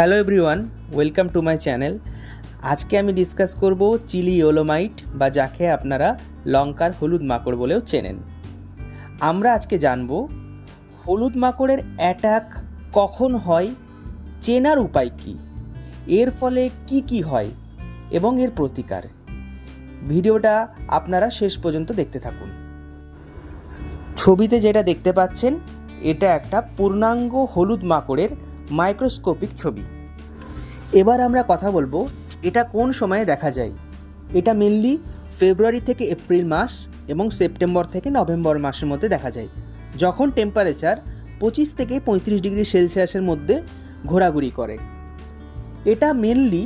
Hello everyone, welcome to my channel. আজকে আমি discuss করব চিলি ইয়েলোমাইট বা যাকে আপনারা লঙ্কার হলুদ মাকড় বলেও চেনেন। আমরা আজকে জানব হলুদ মাকড়ের অ্যাটাক কখন হয়, চেনার উপায় কী, এর ফলে কি কি হয় এবং এর প্রতিকার। ভিডিওটা আপনারা শেষ পর্যন্ত দেখতে থাকুন। ছবিতে যেটা দেখতে পাচ্ছেন এটা একটা পূর্ণাঙ্গ হলুদ মাকড়ের মাইক্রোস্কোপিক ছবি। এবার আমরা কথা বলবো এটা কোন সময়ে দেখা যায়। এটা মেনলি ফেব্রুয়ারি থেকে এপ্রিল মাস এবং সেপ্টেম্বর থেকে নভেম্বর মাসের মধ্যে দেখা যায়, যখন টেম্পারেচার 25 থেকে 35 ডিগ্রি সেলসিয়াসের মধ্যে ঘোরাঘুরি করে। এটা মেনলি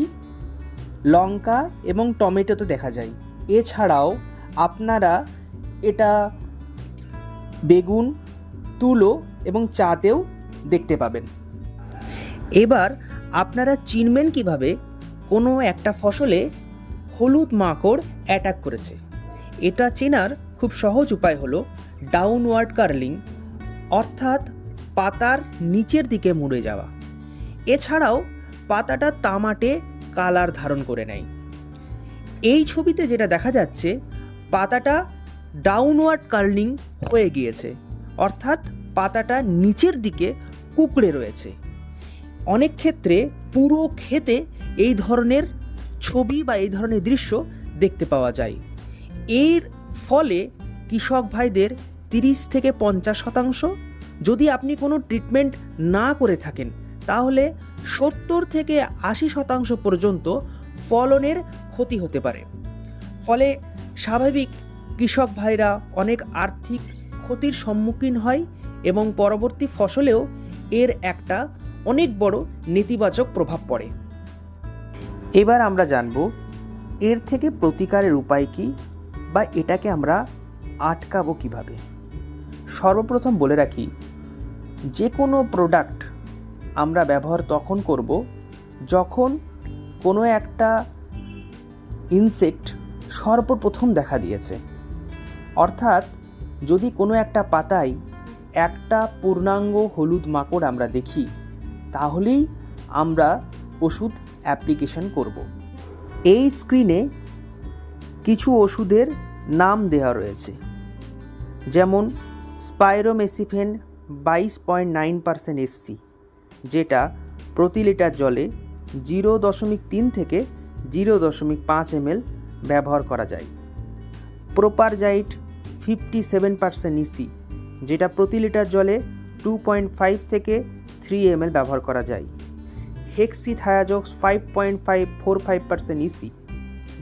লঙ্কা এবং টমেটোতে দেখা যায়। এছাড়াও আপনারা এটা বেগুন, তুলো এবং চাতেও দেখতে পাবেন। এবার আপনারা চিনবেন কিভাবে কোনো একটা ফসলে হলুদ মাকড় অ্যাটাক করেছে। এটা চেনার খুব সহজ উপায় হলো ডাউনওয়ার্ড কার্লিং, অর্থাৎ পাতার নিচের দিকে মুড়ে যাওয়া। এছাড়াও পাতাটা তামাটে কালার ধারণ করে নেয়। এই ছবিতে যেটা দেখা যাচ্ছে পাতাটা ডাউনওয়ার্ড কার্লিং হয়ে গিয়েছে, অর্থাৎ পাতাটা নিচের দিকে কুঁকড়ে রয়েছে। অনেক ক্ষেত্রে পুরো ক্ষেতে এই ধরনের ছবি বা এই ধরনের দৃশ্য দেখতে পাওয়া যায়। এর ফলে কৃষক ভাইদের 30 থেকে 50%, যদি আপনি কোনো ট্রিটমেন্ট না করে থাকেন তাহলে 70 থেকে 80% পর্যন্ত ফলনের ক্ষতি হতে পারে। ফলে স্বাভাবিক কৃষক ভাইরা অনেক আর্থিক ক্ষতির সম্মুখীন হয় এবং পরবর্তী ফসলেও এর একটা অনেক বড় নেতিবাচক প্রভাব পড়ে। এবার আমরা জানব এর থেকে প্রতিকারের উপায় কী বা এটাকে আমরা আটকাবো কিভাবে। সর্বপ্রথম বলে রাখি, যে কোনো প্রোডাক্ট আমরা ব্যবহার তখন করব যখন কোনো একটা ইনসেক্ট সর্বপ্রথম দেখা দিয়েছে। অর্থাৎ যদি কোনো একটা পাতায় একটা পূর্ণাঙ্গ হলুদ মাকড় আমরা দেখি তাহলেই আমরা ওষুধ অ্যাপ্লিকেশন করব। এই স্ক্রিনে কিছু ওষুধের নাম দেওয়া রয়েছে, যেমন স্পাইরোমেসিফেন 22.9% SC, যেটা প্রতি লিটার জলে 0.3 থেকে 0.5 ml ব্যবহার করা যায়। প্রোপারজাইট 57% EC, যেটা প্রতি লিটার জলে 2.5 থেকে 3 ml ব্যবহার করা যায়। হেক্সিথায়াজক্স 5.45% EC,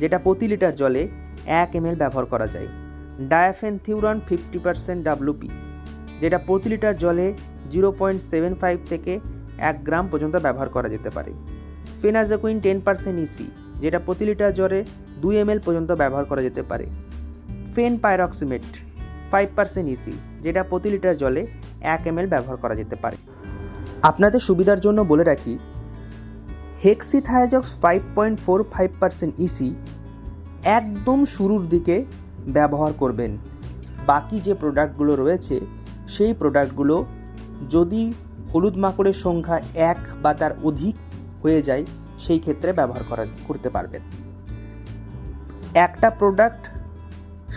যেটা প্রতি লিটার জলে 1 ml ব্যবহার করা যায়। ডায়াফেনথিউরন 50% WP, যেটা প্রতি লিটার জলে 0.75 থেকে 1 গ্রাম পর্যন্ত ব্যবহার করা যেতে পারে। ফেনাজেকুইন 10% EC, যেটা প্রতি লিটার জলে 2 ml পর্যন্ত ব্যবহার করা যেতে পারে। ফেনপাইরক্সিমেট 5% EC, যেটা প্রতি লিটার জলে 1 ml ব্যবহার করা যেতে পারে। আপনাদের সুবিধার জন্য বলে রাখি, হেক্সিথায়াজক্স 5.45% EC একদম শুরুর দিকে ব্যবহার করবেন। বাকি যে প্রোডাক্টগুলো রয়েছে সেই প্রোডাক্টগুলো যদি হলুদ মাকড়ের সংখ্যা 1 বা তার অধিক হয়ে যায় সেই ক্ষেত্রে ব্যবহার করতে পারবেন। একটা প্রোডাক্ট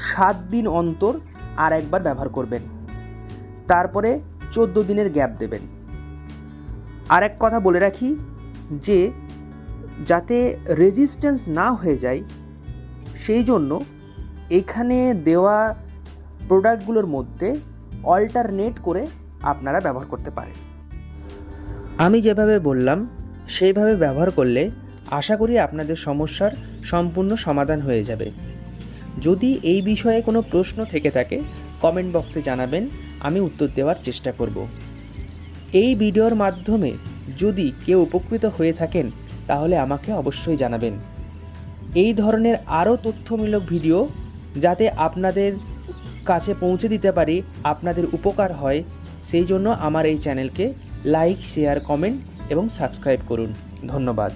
7 দিন অন্তর আর একবার ব্যবহার করবেন, তারপরে 14 দিনের গ্যাপ দেবেন। আরেক কথা বলে রাখি যে যাতে রেজিস্ট্যান্স না হয়ে যায় সেই জন্য এখানে দেওয়া প্রোডাক্টগুলোর মধ্যে অল্টারনেট করে আপনারা ব্যবহার করতে পারেন। আমি যেভাবে বললাম সেইভাবে ব্যবহার করলে আশা করি আপনাদের সমস্যার সম্পূর্ণ সমাধান হয়ে যাবে। যদি এই বিষয়ে কোনো প্রশ্ন থেকে থাকে কমেন্ট বক্সে জানাবেন, আমি উত্তর দেওয়ার চেষ্টা করব। এই ভিডিওর মাধ্যমে যদি কেউ উপকৃত হয়ে থাকেন তাহলে আমাকে অবশ্যই জানাবেন। এই ধরনের আরও তথ্যমূলক ভিডিও যাতে আপনাদের কাছে পৌঁছে দিতে পারি, আপনাদের উপকার হয়, সেই জন্য আমার এই চ্যানেলকে লাইক, শেয়ার, কমেন্ট এবং সাবস্ক্রাইব করুন। ধন্যবাদ।